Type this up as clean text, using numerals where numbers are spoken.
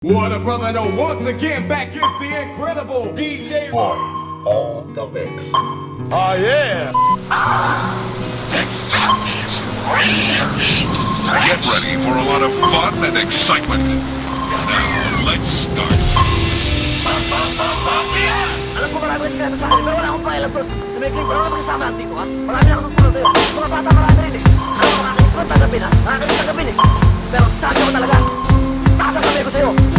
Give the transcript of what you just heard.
What a brother, no, once again, back is the incredible DJ Boy on the mix. Oh, yeah. This stuff is really Get ready for a lot of fun and excitement. Now, let's start. Alam ko marami rin kaya sa akin, pero wala akong pakialam doon. Sumikling ko lang naman kasama natin ko, ha? Marami akong nagsulong sa'yo. Mga bata marami rin, eh. Alam ko, makakalit ko tanggapin, ha? Makakalit tanggapin, eh. Pero saan ko talaga? Taas ang kamay ko sa'yo.